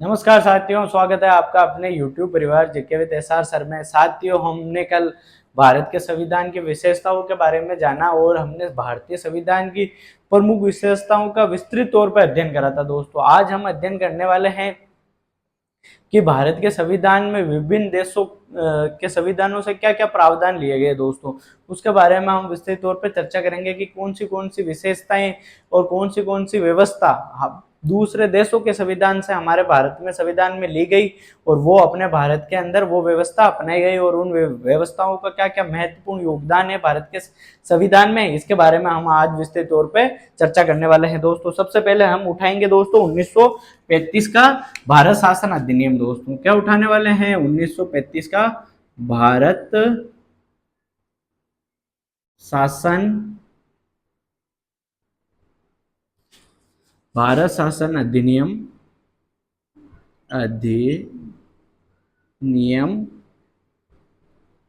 नमस्कार साथियों, स्वागत है आपका अपने YouTube परिवार जीके विद एसआर सर में। साथियों, हमने कल भारत के संविधान की विशेषताओं के बारे में जाना और हमने भारतीय संविधान की प्रमुख विशेषताओं का विस्तृत तौर पर अध्ययन करा था। दोस्तों, आज हम अध्ययन करने वाले हैं कि भारत के संविधान में विभिन्न देशों के संविधानों से क्या क्या प्रावधान लिए गए। दोस्तों, उसके बारे में हम विस्तृत तौर पर चर्चा करेंगे कि कौन सी विशेषताएं और कौन सी व्यवस्था दूसरे देशों के संविधान से हमारे भारत में संविधान में ली गई और वो अपने भारत के अंदर वो व्यवस्था अपनाई गई और उन व्यवस्थाओं का क्या क्या महत्वपूर्ण योगदान है भारत के संविधान में, इसके बारे में हम आज विस्तृत तौर पे चर्चा करने वाले हैं। दोस्तों, सबसे पहले हम उठाएंगे दोस्तों 1935 का भारत शासन अधिनियम। दोस्तों, क्या उठाने वाले हैं? 1935 का भारत शासन अधिनियम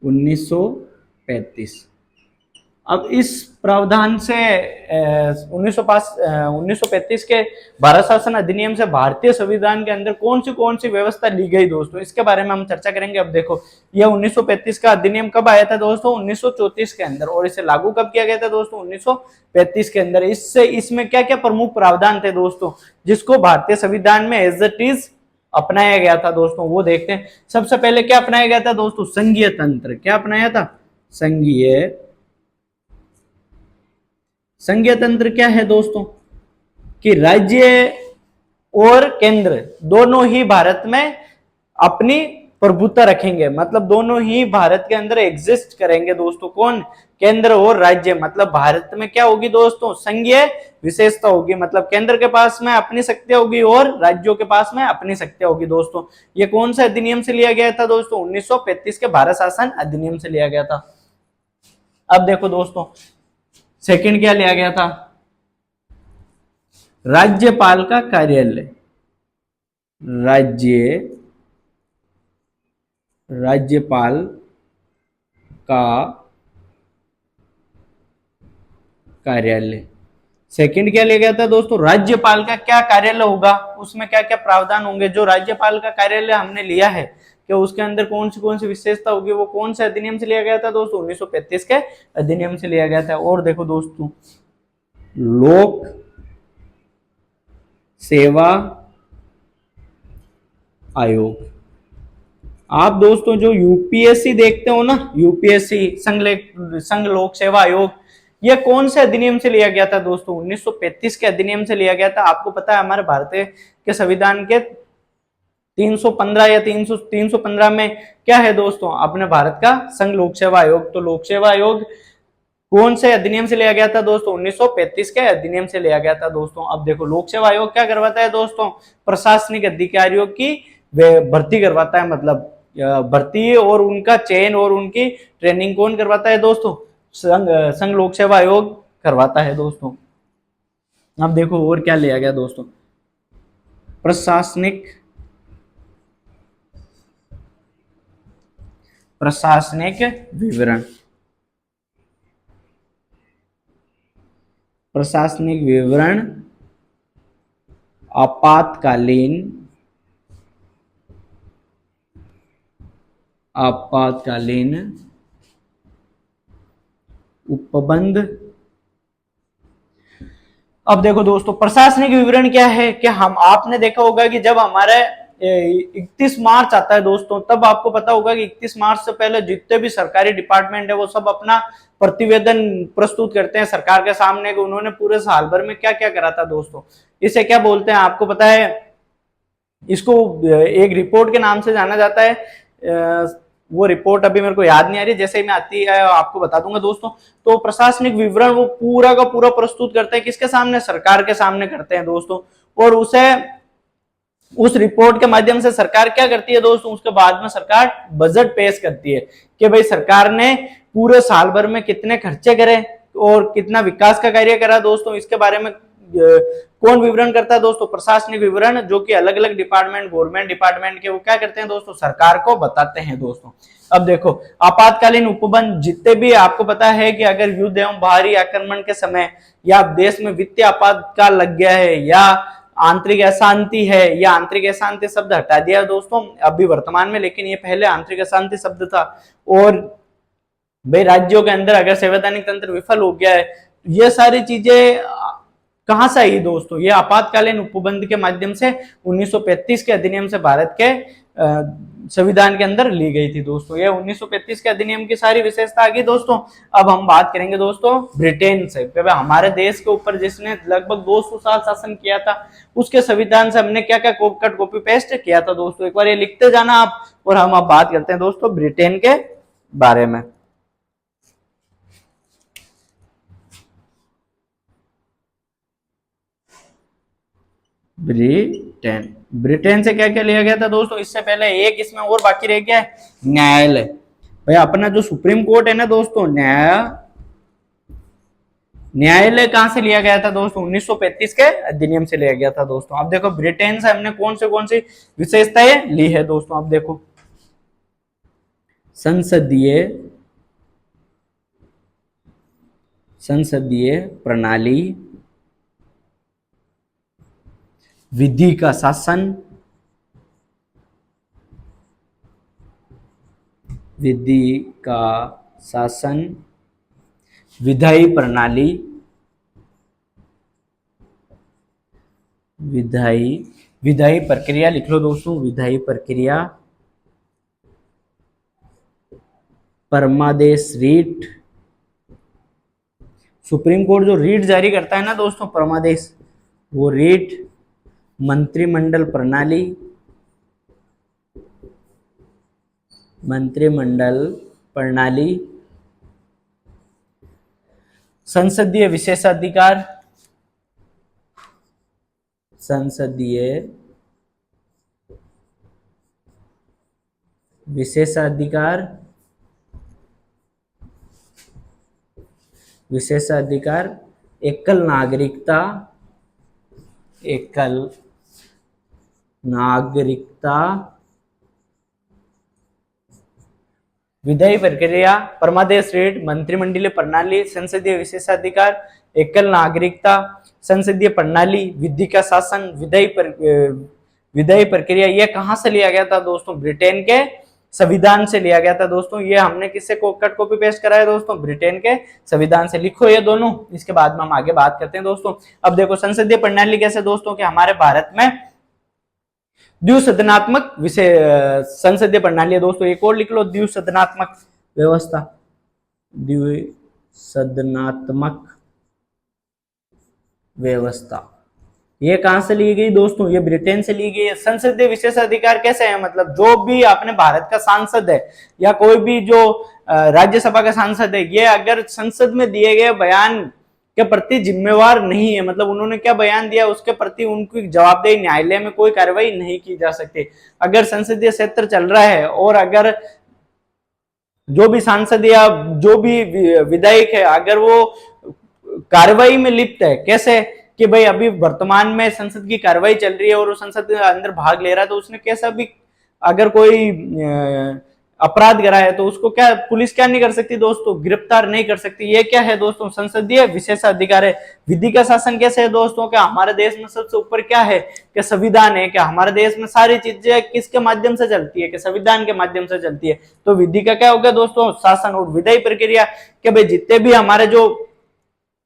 1935। अब इस प्रावधान से 1935 के भारत शासन अधिनियम से भारतीय संविधान के अंदर कौन सी व्यवस्था ली गई। दोस्तों, इसके बारे में हम चर्चा करेंगे। अब देखो, यह 1935 का अधिनियम कब आया था दोस्तों? 1934 के अंदर। और इसे लागू कब किया गया था दोस्तों? 1935 के अंदर। इसमें क्या क्या प्रमुख प्रावधान थे दोस्तों, जिसको भारतीय संविधान में एज इट इज अपनाया गया था। दोस्तों, वो देखते हैं। सबसे पहले क्या अपनाया गया था दोस्तों? संघीय तंत्र। क्या अपनाया था? संघीय तंत्र क्या है दोस्तों? कि राज्य और केंद्र दोनों ही भारत में अपनी प्रभुत्व रखेंगे, मतलब दोनों ही भारत के अंदर एग्जिस्ट करेंगे। दोस्तों, कौन? केंद्र और राज्य। मतलब भारत में क्या होगी दोस्तों? संघीय विशेषता होगी, मतलब केंद्र के पास में अपनी शक्तियां होगी और राज्यों के पास में अपनी शक्तियां होगी। दोस्तों, ये कौन सा अधिनियम से लिया गया था दोस्तों? 1935 के भारत शासन अधिनियम से लिया गया था। अब देखो दोस्तों, सेकंड क्या लिया गया था? राज्यपाल का कार्यालय। राज्यपाल का कार्यालय। सेकंड क्या लिया गया था दोस्तों? राज्यपाल का क्या कार्यालय होगा, उसमें क्या क्या प्रावधान होंगे। जो राज्यपाल का कार्यालय हमने लिया है कि उसके अंदर कौन सी विशेषता होगी, वो कौन से अधिनियम से लिया गया था दोस्तों? 1935 के अधिनियम से लिया गया था। और देखो दोस्तों, लोक सेवा आयोग। आप दोस्तों जो यूपीएससी देखते हो ना, यूपीएससी संघ लोक सेवा आयोग, ये कौन से अधिनियम से लिया गया था दोस्तों? 1935 के अधिनियम से लिया गया था। आपको पता है हमारे भारतीय के संविधान के 315 या 315 में क्या है दोस्तों? अपने भारत का संघ लोक सेवा आयोग। तो लोक सेवा आयोग कौन से अधिनियम से लिया गया था दोस्तों? 1935 के अधिनियम से लिया गया था। दोस्तों, अब देखो, लोक सेवा आयोग क्या करवाता है दोस्तों? प्रशासनिक अधिकारियों की भर्ती करवाता है। मतलब भर्ती और उनका चयन और उनकी ट्रेनिंग कौन करवाता है दोस्तों? संघ लोक सेवा आयोग करवाता है। दोस्तों, अब देखो और क्या लिया गया दोस्तों? प्रशासनिक विवरण। प्रशासनिक विवरण आपातकालीन उपबंध। अब देखो दोस्तों, प्रशासनिक विवरण क्या है कि आपने देखा होगा कि जब हमारे 31 मार्च आता है दोस्तों, तब आपको पता होगा कि 31 मार्च से पहले जितने भी सरकारी डिपार्टमेंट है वो सब अपना प्रतिवेदन प्रस्तुत करते हैं सरकार के सामने कि उन्होंने पूरे साल भर में क्या क्या करा था। दोस्तों, इसे क्या बोलते हैं आपको पता है? इसको एक रिपोर्ट के नाम से जाना जाता है। वो रिपोर्ट अभी मेरे को याद नहीं आ रही, जैसे ही मैं आती है आपको बता दूंगा दोस्तों। तो प्रशासनिक विवरण वो पूरा का पूरा प्रस्तुत करते हैं, किसके सामने? सरकार के सामने करते हैं दोस्तों। और उस रिपोर्ट के माध्यम से सरकार क्या करती है दोस्तों? उसके बाद में सरकार बजट पेश करती है कि भाई सरकार ने पूरे साल भर में कितने खर्चे करे और कितना विकास का कार्य करा। दोस्तों, इसके बारे में कौन विवरण करता है दोस्तों? प्रशासनिक विवरण, जो कि अलग अलग डिपार्टमेंट, गवर्नमेंट डिपार्टमेंट के, वो क्या करते हैं दोस्तों? सरकार को बताते हैं। दोस्तों, अब देखो, आपातकालीन उपबंध जितने भी आपको पता है कि अगर युद्ध एवं बाहरी आक्रमण के समय या देश में वित्तीय आपातकाल लग गया है या आंतरिक अशांति है, ये आंतरिक अशांति शब्द हटा दिया दोस्तों अभी वर्तमान में, लेकिन ये पहले आंतरिक अशांति शब्द था। और भाई राज्यों के अंदर अगर संवैधानिक तंत्र विफल हो गया है, ये सारी चीजें कहां से आई दोस्तों? ये आपातकालीन उपबंध के माध्यम से 1935 के अधिनियम से भारत के संविधान के अंदर ली गई थी दोस्तों। ये 1935 के अधिनियम की सारी विशेषता आ गई दोस्तों। अब हम बात करेंगे दोस्तों ब्रिटेन से। हमारे देश के ऊपर जिसने लगभग 200 साल शासन किया था, उसके संविधान से हमने क्या क्या कट कॉपी पेस्ट किया था दोस्तों, एक बार ये लिखते जाना आप। और हम अब बात करते हैं दोस्तों ब्रिटेन के बारे में। ब्रिटेन से क्या क्या लिया गया था दोस्तों? इससे पहले एक इसमें और बाकी रह गया है, न्यायालय। भाई अपना जो सुप्रीम कोर्ट है ना दोस्तों, न्यायालय कहां से लिया गया था दोस्तों? 1935 के अधिनियम से लिया गया था दोस्तों। अब देखो ब्रिटेन से हमने कौन सी विशेषताएं ली है दोस्तों। अब देखो संसदीय प्रणाली, विधि का शासन, विधायी प्रणाली, विधायी प्रक्रिया लिख लो दोस्तों, विधायी प्रक्रिया, परमादेश रीट। सुप्रीम कोर्ट जो रीट जारी करता है ना दोस्तों, परमादेश, वो रीट, मंत्रिमंडल प्रणाली, संसदीय विशेषाधिकार, एकल नागरिकता, विधायी प्रक्रिया, परमादेश रीट, मंत्रिमंडलीय प्रणाली, संसदीय विशेषाधिकार, एकल नागरिकता, संसदीय प्रणाली, विधि का शासन, विधायी प्रक्रिया। ये कहां से लिया गया था दोस्तों? ब्रिटेन के संविधान से लिया गया था दोस्तों। ये हमने किससे कट कॉपी पेस्ट कराया दोस्तों? ब्रिटेन के संविधान से। लिखो ये दोनों, इसके बाद में हम आगे बात करते हैं दोस्तों। अब देखो संसदीय प्रणाली कैसे दोस्तों, कि हमारे भारत में द्विसदनात्मक संसदीय प्रणाली है दोस्तों। एक और लिख लो, द्विसदनात्मक व्यवस्था, द्विसदनात्मक व्यवस्था। ये कहां से ली गई दोस्तों? ये ब्रिटेन से ली गई है। संसदीय विशेषाधिकार कैसे है? मतलब जो भी अपने भारत का सांसद है या कोई भी जो राज्यसभा का सांसद है, ये अगर संसद में दिए गए बयान के प्रति जिम्मेवार नहीं है, मतलब उन्होंने क्या बयान दिया उसके प्रति उनकी जवाबदेही, न्यायालय में कोई कार्रवाई नहीं की जा सकती। अगर संसदीय सत्र चल रहा है और अगर जो भी सांसद या जो भी विधायक है अगर वो कार्रवाई में लिप्त है, कैसे कि भाई अभी वर्तमान में संसद की कार्रवाई चल रही है और वो संसद के अंदर भाग ले रहा है, तो उसने कैसा भी अगर कोई अपराध करा है तो उसको क्या पुलिस क्या नहीं कर सकती दोस्तों? गिरफ्तार नहीं कर सकती। ये क्या है दोस्तों? संसदीय विशेषाधिकार है। विधि का शासन कैसे है दोस्तों? क्या हमारे देश में सबसे ऊपर क्या है? कि संविधान है। क्या हमारे देश में सारी चीजें किसके माध्यम से चलती है? कि संविधान के माध्यम से चलती है। तो विधि का क्या होगा दोस्तों? शासन। और विधायी प्रक्रिया कि भाई जितने भी हमारे जो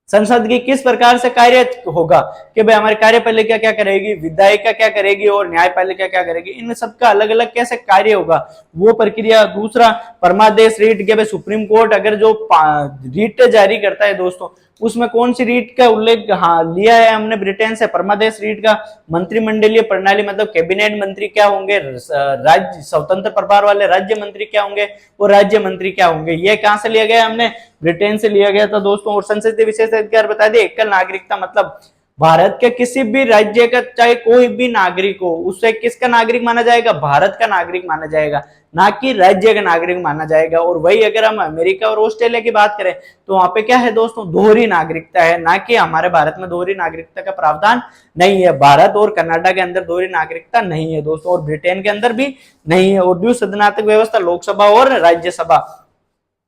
संसद की किस प्रकार से कार्य होगा, कि भाई हमारी कार्यपालिका क्या क्या करेगी, विधायिका क्या करेगी और न्यायपालिका क्या करेगी, इन सबका अलग अलग कैसे कार्य होगा, वो प्रक्रिया। दूसरा परमादेश रीट के भाई सुप्रीम कोर्ट अगर जो रीट जारी करता है दोस्तों, उसमें कौन सी रीट का उल्लेख लिया है हमने ब्रिटेन से? परमादेश रीट का। मंत्रिमंडलीय प्रणाली मतलब कैबिनेट मंत्री क्या होंगे, राज्य स्वतंत्र प्रभार वाले राज्य मंत्री क्या होंगे और राज्य मंत्री क्या होंगे, ये कहां से लिया गया? हमने ब्रिटेन से लिया गया था दोस्तों। और संसदीय विशेषाधिकार बता दिए। एकल नागरिकता मतलब भारत के किसी भी राज्य का चाहे कोई भी नागरिक हो, उससे किसका नागरिक माना जाएगा? भारत का नागरिक माना जाएगा, ना कि राज्य का नागरिक माना जाएगा। और वही अगर हम अमेरिका और ऑस्ट्रेलिया की बात करें तो वहां पे क्या है दोस्तों? दोहरी नागरिकता है, ना कि हमारे भारत में दोहरी नागरिकता का प्रावधान नहीं है। भारत और कनाडा के अंदर दोहरी नागरिकता नहीं है दोस्तों, और ब्रिटेन के अंदर भी नहीं है। और द्विसदनात्मक व्यवस्था, लोकसभा और राज्यसभा,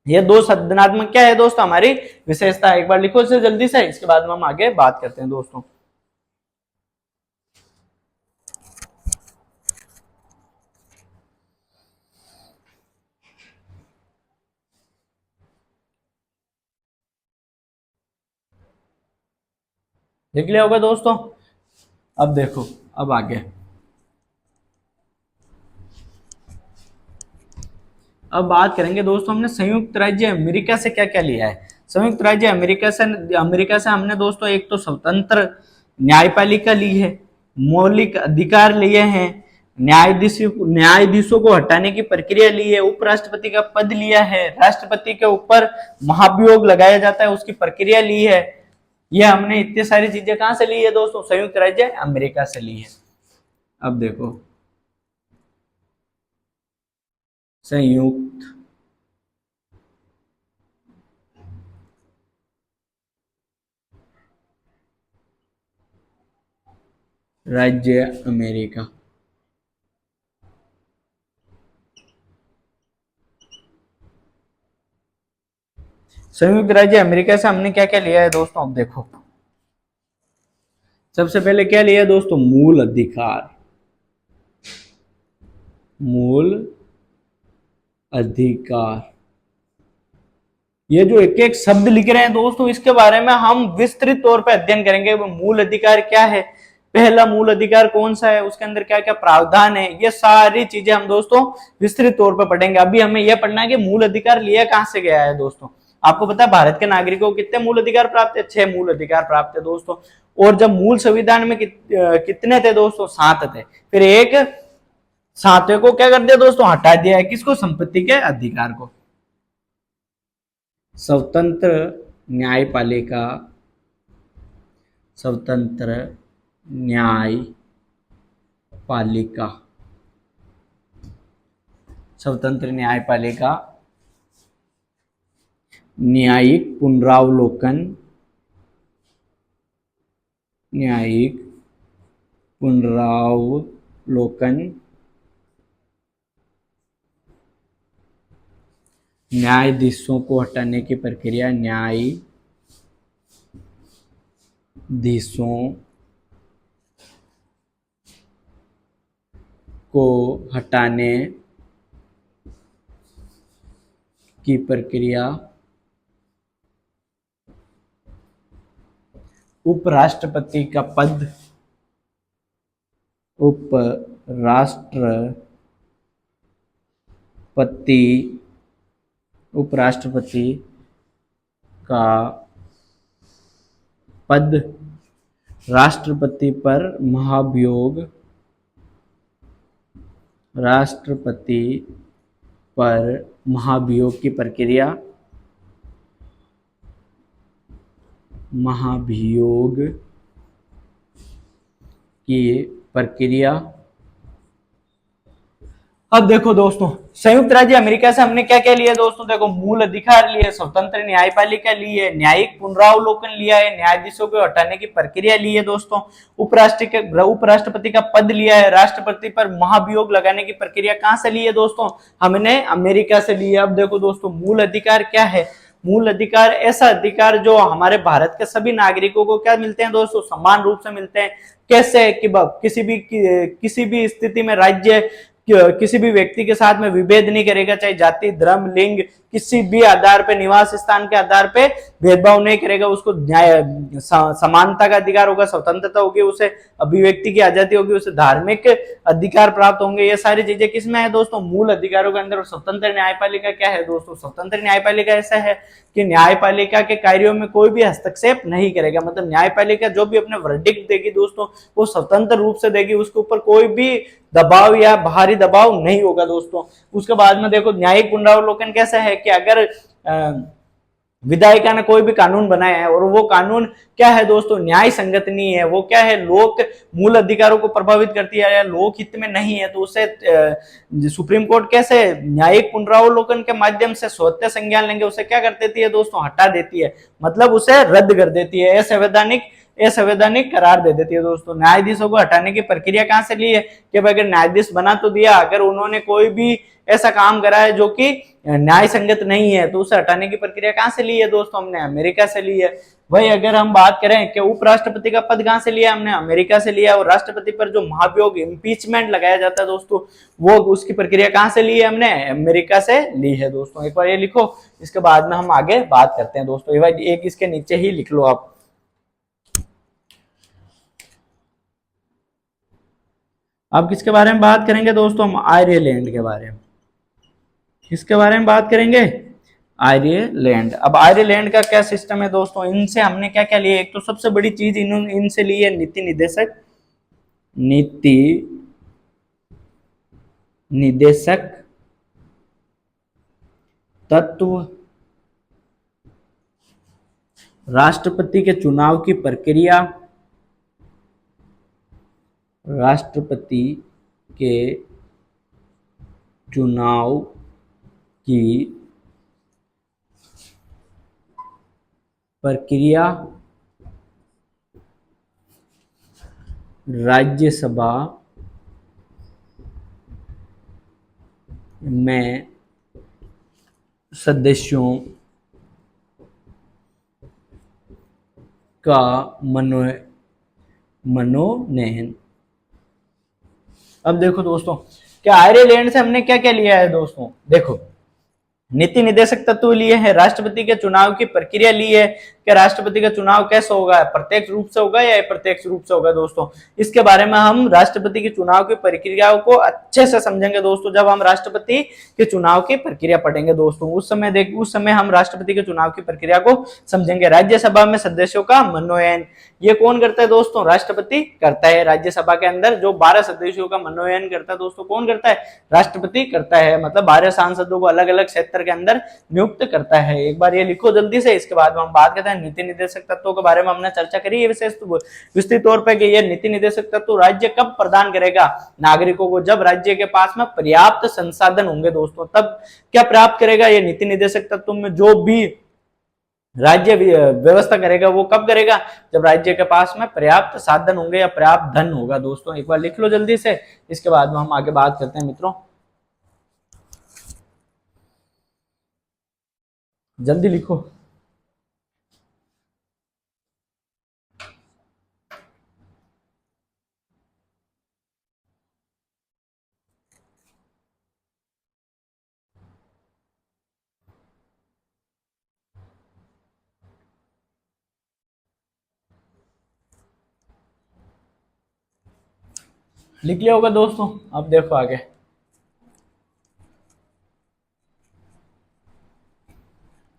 ये दो सदनात्मक क्या है दोस्तों? हमारी विशेषता। एक बार लिखो इसे जल्दी से, इसके बाद में हम आगे बात करते हैं दोस्तों। देख लिया होगा दोस्तों। अब देखो, अब आगे, अब बात करेंगे दोस्तों हमने संयुक्त राज्य अमेरिका से क्या क्या लिया है। संयुक्त राज्य अमेरिका से हमने दोस्तों एक तो स्वतंत्र न्यायपालिका ली है, मौलिक अधिकार लिए हैं, न्यायाधीशों को हटाने की प्रक्रिया ली है, उपराष्ट्रपति का पद लिया है, राष्ट्रपति के ऊपर महाभियोग लगाया जाता है उसकी प्रक्रिया ली है। ये हमने इतनी सारी चीजें कहां से ली है दोस्तों? संयुक्त राज्य अमेरिका से ली है। अब देखो, संयुक्त राज्य अमेरिका, संयुक्त राज्य अमेरिका से हमने क्या क्या लिया है दोस्तों? अब देखो, सबसे पहले क्या लिया है दोस्तों? मूल अधिकार, मूल अधिकार। ये जो एक एक शब्द लिख रहे हैं दोस्तों, इसके बारे में हम विस्तृत तौर पर अध्ययन करेंगे। मूल अधिकार क्या है, पहला मूल अधिकार कौन सा है, उसके अंदर क्या क्या प्रावधान है, ये सारी चीजें हम दोस्तों विस्तृत तौर पर पढ़ेंगे। अभी हमें यह पढ़ना है कि मूल अधिकार लिया कहां से गया है दोस्तों। आपको पता है भारत के नागरिकों को कितने मूल अधिकार प्राप्त है? 6 मूल अधिकार प्राप्त है दोस्तों। और जब मूल संविधान में कितने थे दोस्तों? 7 थे। फिर एक 7वें को क्या कर दिया दोस्तों? हटा दिया है। किसको? संपत्ति के अधिकार को। स्वतंत्र न्यायपालिका, स्वतंत्र न्यायपालिका, स्वतंत्र न्यायपालिका, न्यायिक पुनरावलोकन, न्यायिक पुनरावलोकन, न्यायाधीशों को हटाने की प्रक्रिया, न्यायाधीशों को हटाने की प्रक्रिया, उपराष्ट्रपति का पद, उपराष्ट्रपति का पद, राष्ट्रपति पर महाभियोग, राष्ट्रपति पर महाभियोग की प्रक्रिया, महाभियोग की प्रक्रिया। अब देखो दोस्तों, संयुक्त राज्य अमेरिका से हमने क्या क्या लिया दोस्तों? देखो, मूल अधिकार लिए, स्वतंत्र न्यायपालिका ली है, न्यायिक पुनरावलोकन लिया है, न्यायाधीशों को हटाने की प्रक्रिया ली है दोस्तों, उपराष्ट्रपति का पद लिया है, राष्ट्रपति पर महाभियोग लगाने की प्रक्रिया कहां से ली है दोस्तों? हमने अमेरिका से ली है। अब देखो दोस्तों, मूल अधिकार क्या है? मूल अधिकार ऐसा अधिकार जो हमारे भारत के सभी नागरिकों को क्या मिलते हैं दोस्तों? समान रूप से मिलते हैं। कैसे? कि किसी भी स्थिति में राज्य किसी भी व्यक्ति के साथ में विभेद नहीं करेगा, चाहे जाति, धर्म, लिंग, किसी भी आधार पे, निवास स्थान के आधार पे भेदभाव नहीं करेगा। उसको न्याय, समानता का अधिकार होगा, स्वतंत्रता होगी, उसे अभिव्यक्ति की आजादी होगी, उसे धार्मिक अधिकार प्राप्त होंगे। ये सारी चीजें किसमें है दोस्तों? मूल अधिकारों के अंदर। स्वतंत्र न्यायपालिका क्या है दोस्तों? स्वतंत्र न्यायपालिका ऐसा है कि न्यायपालिका के कार्यों में कोई भी हस्तक्षेप नहीं करेगा। मतलब न्यायपालिका जो भी अपने वर्डिक्ट देगी दोस्तों, वो स्वतंत्र रूप से देगी, उसके ऊपर कोई भी दबाव या बाहरी दबाव नहीं होगा दोस्तों। उसके बाद में देखो, न्यायिक पुनरावलोकन कैसा है कि अगर विधायिका ने कोई भी कानून बनाया है और वो कानून क्या है दोस्तों? न्याय संगत नहीं है, वो क्या है? लोक मूल अधिकारों को प्रभावित करती है या लोक हित में नहीं है, तो उसे सुप्रीम कोर्ट कैसे न्यायिक पुनरावलोकन के माध्यम से स्वतः संज्ञान लेंगे, उसे क्या कर देती है दोस्तों? हटा देती है। मतलब उसे रद्द कर देती है, असंवैधानिक करार दे देती है दोस्तों। न्यायाधीशों को हटाने की प्रक्रिया कहां से ली है? कि अगर न्यायाधीश बना तो दिया, अगर उन्होंने कोई भी ऐसा काम करा है जो कि न्याय संगत नहीं है, तो उसे हटाने की प्रक्रिया कहां से ली है दोस्तों? हमने अमेरिका से ली है। वही अगर हम बात करें कि उपराष्ट्रपति का पद कहां से लिया? हमने अमेरिका से लिया। और राष्ट्रपति पर जो महाभियोग, इम्पीचमेंट लगाया जाता है दोस्तों, वो उसकी प्रक्रिया कहां से ली है? हमने अमेरिका से ली है दोस्तों। एक बार ये लिखो, इसके बाद में हम आगे बात करते हैं दोस्तों। एक इसके नीचे ही लिख लो आप। अब किसके बारे में बात करेंगे दोस्तों? हम आयरलैंड के बारे में। किसके बारे में बात करेंगे? आयरलैंड। अब आयरलैंड का क्या सिस्टम है दोस्तों? इनसे हमने क्या क्या लिया? एक तो सबसे बड़ी चीज इनसे ली है नीति निदेशक। नीति निदेशक तत्व, राष्ट्रपति के चुनाव की प्रक्रिया, राष्ट्रपति के चुनाव की प्रक्रिया, राज्यसभा में सदस्यों का मनोनयन। अब देखो दोस्तों, क्या आयरलैंड से हमने क्या क्या लिया है दोस्तों? देखो, नीति निदेशक तत्व लिए हैं, राष्ट्रपति के चुनाव की प्रक्रिया ली है कि राष्ट्रपति का चुनाव कैसे होगा, प्रत्यक्ष रूप से होगा या अप्रत्यक्ष रूप से होगा दोस्तों। इसके बारे में हम राष्ट्रपति के चुनाव की प्रक्रियाओं को अच्छे से समझेंगे दोस्तों, जब हम राष्ट्रपति के चुनाव की प्रक्रिया पढ़ेंगे दोस्तों। उस समय हम राष्ट्रपति के चुनाव की प्रक्रिया को समझेंगे। राज्यसभा में सदस्यों का मनोनयन, ये कौन करता है दोस्तों? राष्ट्रपति करता है। राज्यसभा के अंदर जो 12 सदस्यों का मनोनयन करता है दोस्तों, कौन करता है? राष्ट्रपति करता है। मतलब 12 सांसदों को अलग अलग क्षेत्र के अंदर नियुक्त करता है। एक बार ये लिखो जल्दी से। इसके बाद हम बात करते हैं नीति निदेशक तत्वों के बारे में। हमने चर्चा करी है विशेष विस्तृत तौर पर कि ये नीति निदेशक तत्व राज्य कब प्रदान करेगा नागरिकों को? जब राज्य के पास में पर्याप्त संसाधन होंगे दोस्तों, तब क्या प्राप्त करेगा ये नीति निदेशक तत्व में? जो भी राज्य व्यवस्था करेगा वो कब करेगा? जब राज्य के पास में पर्याप्त साधन होंगे या पर्याप्त धन होगा दोस्तों। एक बार लिख लो जल्दी से। इसके बाद में हम आगे बात करते हैं मित्रों, जल्दी लिखो। लिख लिया होगा दोस्तों। अब देखो आगे,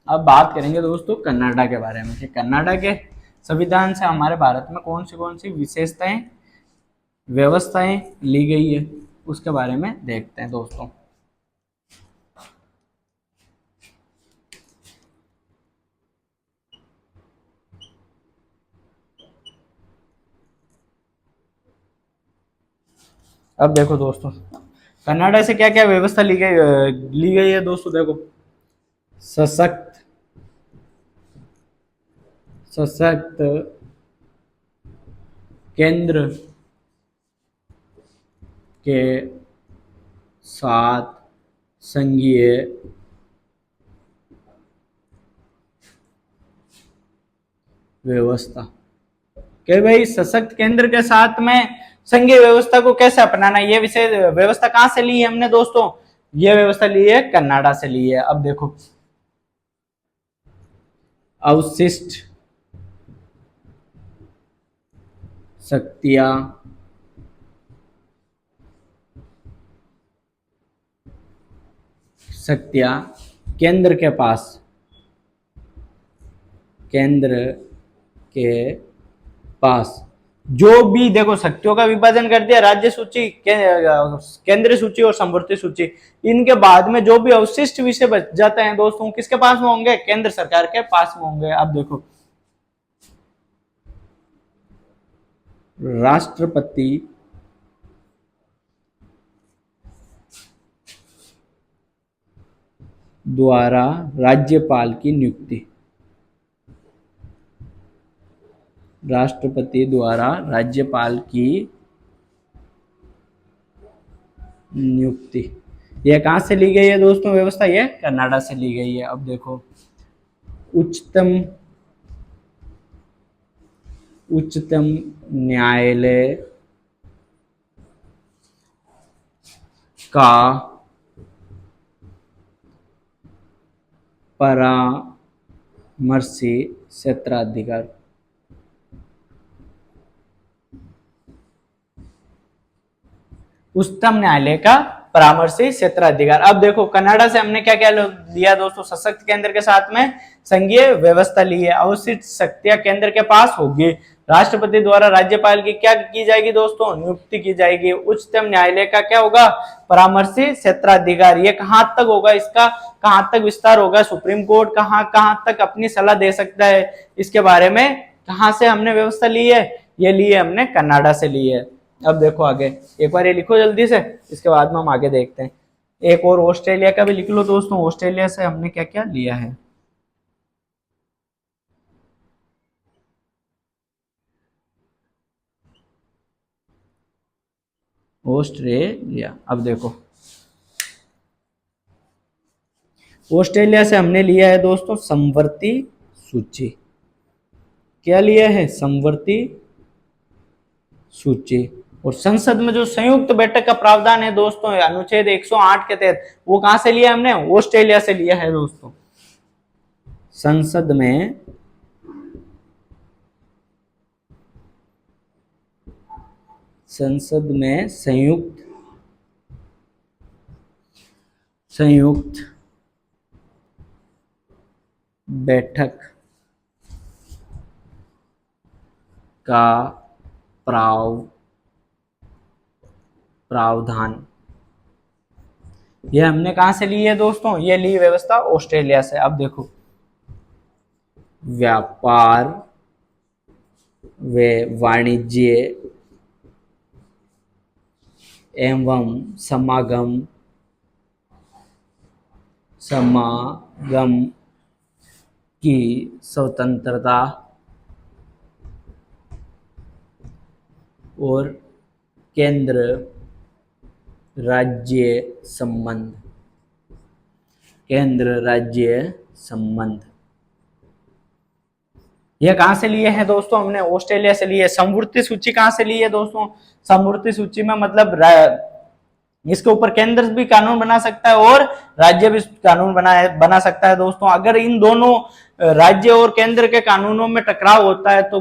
अब बात करेंगे दोस्तों कनाडा के बारे में कि कनाडा के संविधान से हमारे भारत में कौन सी विशेषताएं, व्यवस्थाएं ली गई है, उसके बारे में देखते हैं दोस्तों। अब देखो दोस्तों, कनाडा से क्या क्या व्यवस्था ली गई है दोस्तों। देखो, सशक्त सशक्त केंद्र के साथ संघीय व्यवस्था। कि भाई सशक्त केंद्र के साथ में संघीय व्यवस्था को कैसे अपनाना, ये विषय व्यवस्था कहां से ली है हमने दोस्तों? ये व्यवस्था ली है कनाडा से ली है। अब देखो, अवशिष्ट शक्तियां शक्तियां केंद्र के पास, केंद्र के पास जो भी, देखो शक्तियों का विभाजन कर दिया, राज्य सूची, केंद्रीय सूची और समवर्ती सूची। इनके बाद में जो भी अवशिष्ट विषय बच जाते हैं दोस्तों, किसके पास में होंगे? केंद्र सरकार के पास में होंगे। अब देखो, राष्ट्रपति द्वारा राज्यपाल की नियुक्ति, राष्ट्रपति द्वारा राज्यपाल की नियुक्ति, यह कहां से ली गई है दोस्तों व्यवस्था? यह कनाडा से ली गई है। अब देखो, उच्चतम उच्चतम न्यायालय का परामर्शी क्षेत्राधिकार, उच्चतम न्यायालय का परामर्शी क्षेत्राधिकार। अब देखो कनाडा से हमने क्या क्या लिया दोस्तों, सशक्त केंद्र के साथ में संघीय व्यवस्था ली है, अवशिष्ट शक्तियां केंद्र के पास होगी, राष्ट्रपति द्वारा राज्यपाल की क्या की जाएगी दोस्तों, नियुक्ति की जाएगी, उच्चतम न्यायालय का क्या होगा, परामर्शी क्षेत्राधिकार। ये कहां तक होगा, इसका कहां तक विस्तार होगा, सुप्रीम कोर्ट कहां कहां तक अपनी सलाह दे सकता है, इसके बारे में कहां से हमने व्यवस्था ली है, ये ली है हमने कनाडा से ली है। अब देखो आगे, एक बार ये लिखो जल्दी से, इसके बाद में हम आगे देखते हैं। एक और ऑस्ट्रेलिया का भी लिख लो दोस्तों, ऑस्ट्रेलिया से हमने क्या क्या लिया है। ऑस्ट्रेलिया, अब देखो ऑस्ट्रेलिया से हमने लिया है दोस्तों समवर्ती सूची। क्या लिया है, समवर्ती सूची। और संसद में जो संयुक्त बैठक का प्रावधान है दोस्तों, अनुच्छेद 108 के तहत, वो कहां से लिया हमने, ऑस्ट्रेलिया से लिया है दोस्तों। संसद में संयुक्त बैठक का प्रावधान, ये हमने कहां से ली है दोस्तों, ये ली व्यवस्था ऑस्ट्रेलिया से। अब देखो व्यापार व वाणिज्य एवं समागम की स्वतंत्रता और केंद्र राज्य संबंध, यह कहां से लिए हैं दोस्तों, हमने ऑस्ट्रेलिया से लिए। समवर्ती सूची कहां से ली है दोस्तों, समवर्ती सूची में मतलब इसके ऊपर केंद्र भी कानून बना सकता है और राज्य भी कानून बना सकता है दोस्तों। अगर इन दोनों राज्य और केंद्र के कानूनों में टकराव होता है तो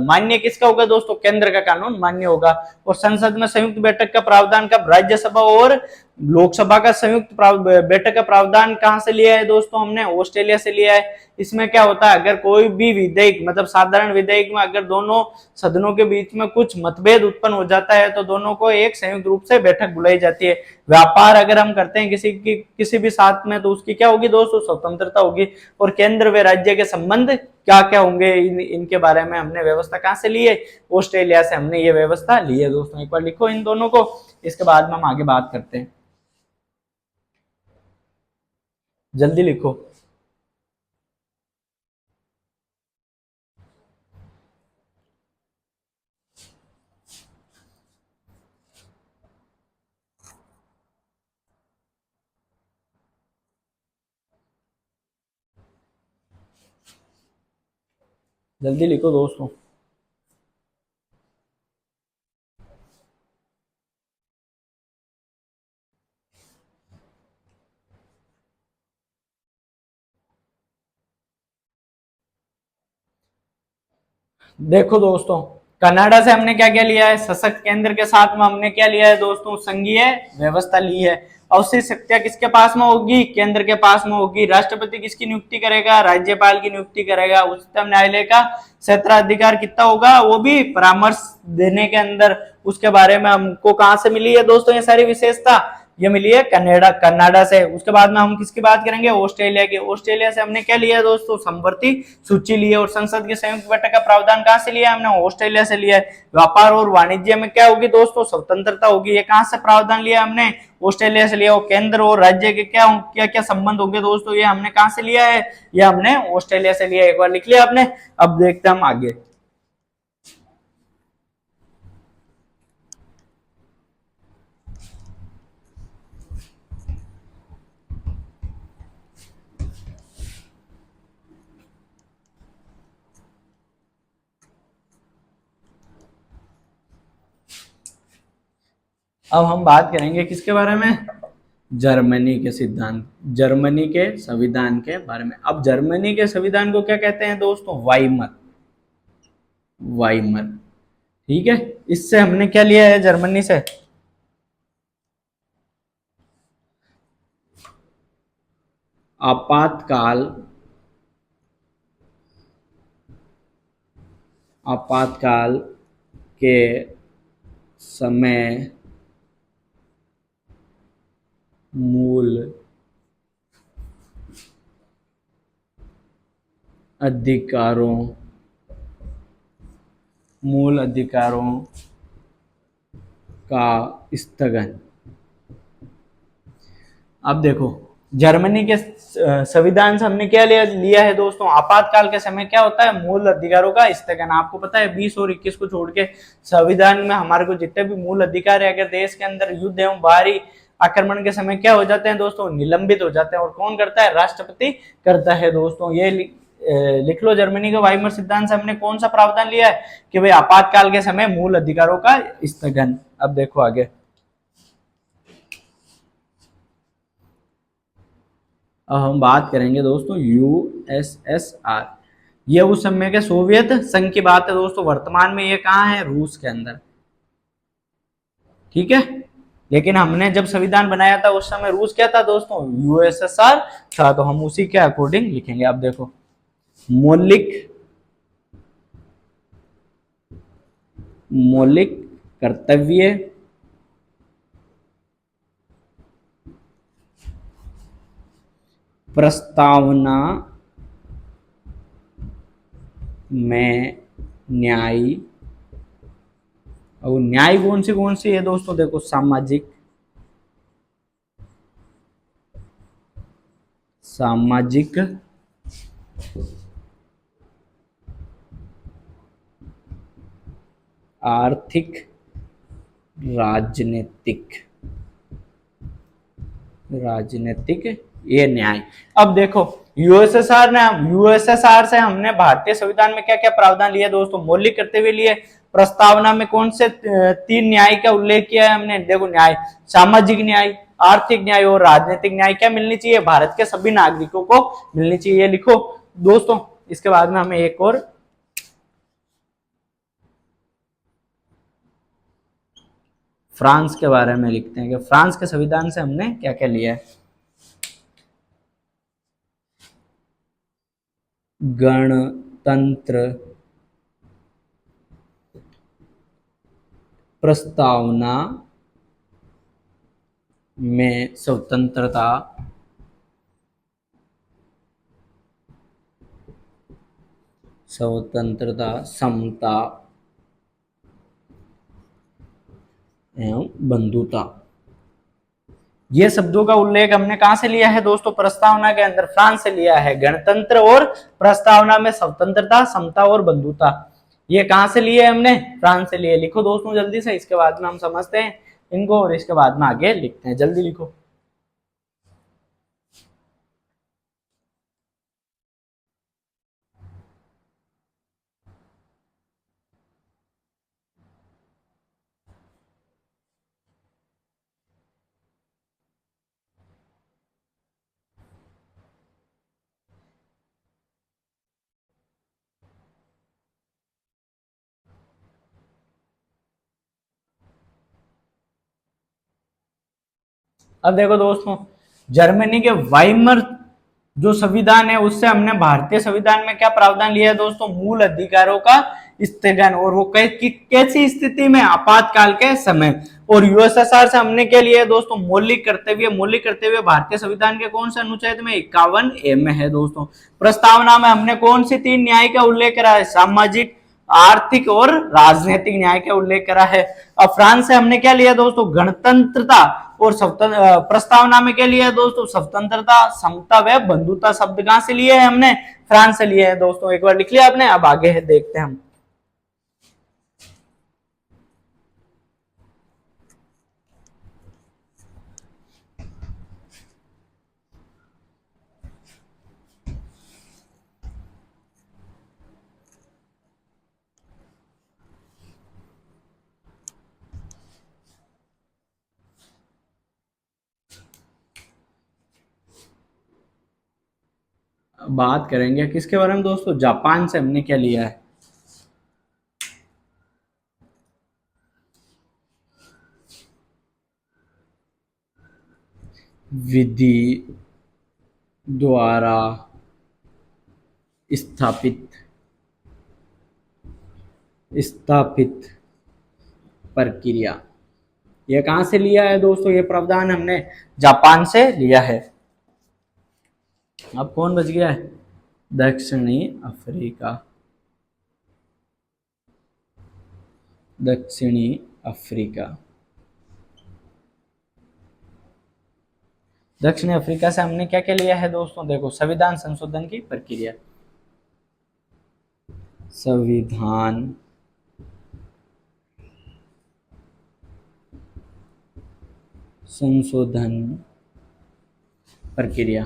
मान्य किसका होगा दोस्तों, केंद्र का कानून मान्य होगा। और संसद में संयुक्त बैठक का प्रावधान कब, राज्यसभा और लोकसभा का संयुक्त बैठक का प्रावधान कहां से लिया है दोस्तों, हमने ऑस्ट्रेलिया से लिया है। इसमें क्या होता है, अगर कोई भी विधेयक मतलब साधारण विधेयक में अगर दोनों सदनों के बीच में कुछ मतभेद उत्पन्न हो जाता है तो दोनों को एक संयुक्त रूप से बैठक बुलाई जाती है। व्यापार अगर हम करते हैं किसी भी साथ में तो उसकी क्या होगी दोस्तों, स्वतंत्रता होगी। और केंद्र व राज्य के संबंध क्या क्या होंगे, इनके बारे में हमने व्यवस्था कहां से ली है, ऑस्ट्रेलिया से हमने ये व्यवस्था ली है दोस्तों। एक बार लिखो इन दोनों को, इसके बाद में हम आगे बात करते हैं, जल्दी लिखो। जल्दी लिखो दोस्तों। देखो दोस्तों, कनाडा से हमने क्या क्या लिया है, सशक्त केंद्र के साथ में हमने क्या लिया है दोस्तों, संघीय व्यवस्था ली है। अवशिष्ट शक्तियां किसके पास में होगी, केंद्र के पास में होगी। राष्ट्रपति किसकी नियुक्ति करेगा, राज्यपाल की नियुक्ति करेगा। उच्चतम न्यायालय का क्षेत्राधिकार कितना होगा, वो भी परामर्श देने के अंदर। उसके बारे में हमको कहां से मिली है दोस्तों ये सारी विशेषता, ये मिली है कनाडा से। उसके बाद में हम किसकी बात करेंगे, ऑस्ट्रेलिया की। ऑस्ट्रेलिया से हमने क्या लिया दोस्तों, समवर्ती सूची ली है। और संसद के संयुक्त बैठक का प्रावधान कहां से लिया, हमने ऑस्ट्रेलिया से लिया है। व्यापार और वाणिज्य में क्या होगी दोस्तों, स्वतंत्रता होगी। ये कहां से प्रावधान लिया हमने, ऑस्ट्रेलिया से लिया। और केंद्र और राज्य के क्या क्या क्या संबंध होंगे दोस्तों, ये हमने कहां से लिया है, ये हमने ऑस्ट्रेलिया से लिया। एक बार लिख लिया आपने। अब देखते हैं हम आगे। अब हम बात करेंगे किसके बारे में, जर्मनी के सिद्धांत, जर्मनी के संविधान के बारे में। अब जर्मनी के संविधान को क्या कहते हैं दोस्तों, वाइमर। ठीक है, इससे हमने क्या लिया है जर्मनी से, आपातकाल आपातकाल के समय मूल अधिकारों का स्थगन। अब देखो, जर्मनी के संविधान से हमने क्या लिया है दोस्तों, आपातकाल के समय क्या होता है, मूल अधिकारों का स्थगन। आपको पता है 20 और 21 को छोड़ के संविधान में हमारे को जितने भी मूल अधिकार है, अगर देश के अंदर युद्ध एवं बाहरी आक्रमण के समय क्या हो जाते हैं दोस्तों, निलंबित हो जाते हैं। और कौन करता है, राष्ट्रपति करता है दोस्तों। ये लिख लो, जर्मनी के वाइमर सिद्धांत से हमने कौन सा प्रावधान लिया है कि भाई आपातकाल के समय मूल अधिकारों का स्थगन। अब देखो आगे, अब हम बात करेंगे दोस्तों यूएसएसआर। ये उस समय के सोवियत संघ की बात है दोस्तों। वर्तमान में ये कहाँ है, रूस के अंदर, ठीक है। लेकिन हमने जब संविधान बनाया था उस समय रूस क्या था दोस्तों, यूएसएसआर था। तो हम उसी के अकॉर्डिंग लिखेंगे। अब देखो, मौलिक मौलिक कर्तव्य प्रस्तावना में न्याय, और न्याय कौन सी है दोस्तों, देखो, सामाजिक आर्थिक राजनीतिक ये न्याय। अब देखो, यूएसएसआर से हमने भारतीय संविधान में क्या क्या प्रावधान लिया दोस्तों, मौलिक कर्तव्य लिए। प्रस्तावना में कौन से 3 न्याय का उल्लेख किया है हमने, देखो, न्याय, सामाजिक न्याय, आर्थिक न्याय और राजनीतिक न्याय क्या मिलनी चाहिए, भारत के सभी नागरिकों को मिलनी चाहिए। लिखो दोस्तों, इसके बाद में हमें एक और फ्रांस के बारे में लिखते हैं कि फ्रांस के संविधान से हमने क्या क्या लिया है। गणतंत्र प्रस्तावना में स्वतंत्रता, समता एवं बंधुता, ये शब्दों का उल्लेख हमने कहां से लिया है दोस्तों, प्रस्तावना के अंदर, फ्रांस से लिया है। गणतंत्र और प्रस्तावना में स्वतंत्रता, समता और बंधुता, ये कहां से लिए हमने, फ्रांस से लिए। लिखो दोस्तों जल्दी से, इसके बाद में हम समझते हैं इनको और इसके बाद में आगे लिखते हैं। जल्दी लिखो। अब देखो दोस्तों, जर्मनी के वाइमर जो संविधान है उससे हमने भारतीय संविधान में क्या प्रावधान लिया है दोस्तों, मूल अधिकारों का स्थगन। और वो कैसी स्थिति में, आपातकाल के समय। और यूएसएसआर से हमने क्या लिया है दोस्तों, मौलिक कर्तव्य भारतीय संविधान के कौन से अनुच्छेद में, 51A में है दोस्तों। प्रस्तावना में हमने कौन सी 3 न्याय का उल्लेख करा है, सामाजिक, आर्थिक और राजनीतिक न्याय का उल्लेख करा है। अब फ्रांस से हमने क्या लिया दोस्तों, गणतंत्रता और प्रस्तावना में क्या लिया है दोस्तों, स्वतंत्रता, समता व बंधुता। शब्द कहां से लिए हैं हमने, फ्रांस से लिए हैं दोस्तों। एक बार लिख लिया आपने। अब आगे है, देखते हैं हम। बात करेंगे किसके बारे में दोस्तों, जापान से हमने क्या लिया है, विधि द्वारा स्थापित स्थापित प्रक्रिया। ये कहां से लिया है दोस्तों? ये प्रावधान हमने जापान से लिया है। अब कौन बच गया है? दक्षिणी अफ्रीका। दक्षिणी अफ्रीका। दक्षिणी अफ्रीका से हमने क्या क्या लिया है दोस्तों? देखो, संविधान संशोधन की प्रक्रिया। संविधान संशोधन प्रक्रिया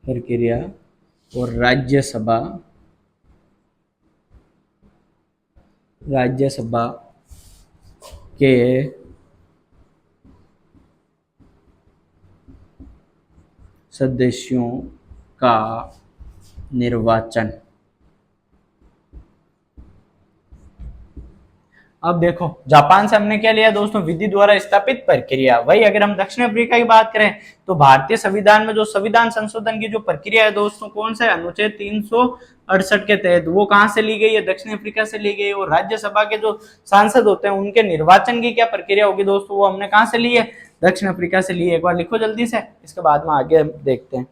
प्रक्रिया और राज्यसभा के सदस्यों का निर्वाचन। अब देखो, जापान से हमने क्या लिया दोस्तों? विधि द्वारा स्थापित प्रक्रिया। वही अगर हम दक्षिण अफ्रीका की बात करें तो भारतीय संविधान में जो संविधान संशोधन की जो प्रक्रिया है दोस्तों, कौन सा? अनुच्छेद 368 के तहत। वो कहां से ली गई है? दक्षिण अफ्रीका से ली गई। और राज्यसभा के जो सांसद होते हैं उनके निर्वाचन की क्या प्रक्रिया होगी दोस्तों? वो हमने कहां से ली है? दक्षिण अफ्रीका से ली है। एक बार लिखो जल्दी से, इसके बाद में आगे देखते हैं।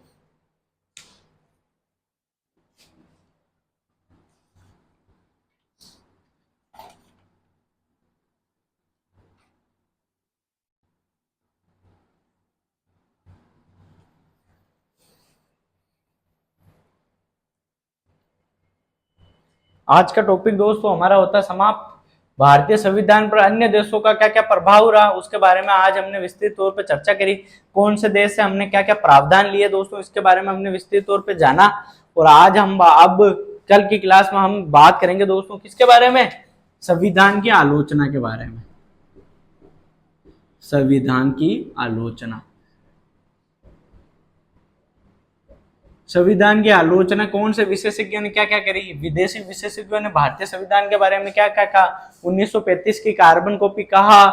आज का टॉपिक दोस्तों हमारा होता है समाप्त। भारतीय संविधान पर अन्य देशों का क्या क्या प्रभाव रहा, उसके बारे में आज हमने विस्तृत तौर पर चर्चा करी। कौन से देश से हमने क्या क्या प्रावधान लिए दोस्तों, इसके बारे में हमने विस्तृत तौर पर जाना। और आज हम अब कल की क्लास में हम बात करेंगे दोस्तों किसके बारे में? संविधान की आलोचना के बारे में। संविधान की आलोचना। संविधान की आलोचना कौन से विशेषज्ञों ने क्या क्या करी? विदेशी विशेषज्ञों ने भारतीय संविधान के बारे में क्या क्या कहा? 1935 की कार्बन कॉपी कहा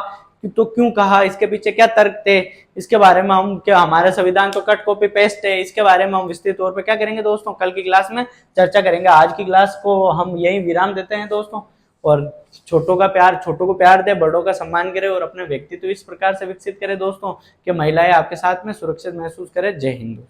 तो क्यों कहा, इसके पीछे क्या तर्क थे, इसके बारे में हम क्या, हमारा संविधान तो कट कॉपी पेस्ट है, इसके बारे में हम विस्तृत तौर पर क्या करेंगे दोस्तों? कल की क्लास में चर्चा करेंगे। आज की क्लास को हम यही विराम देते हैं दोस्तों। और छोटों को प्यार दे, बड़ों का सम्मान करे और अपने व्यक्तित्व इस प्रकार से विकसित करे दोस्तों कि महिलाएं आपके साथ में सुरक्षित महसूस करे। जय हिंद।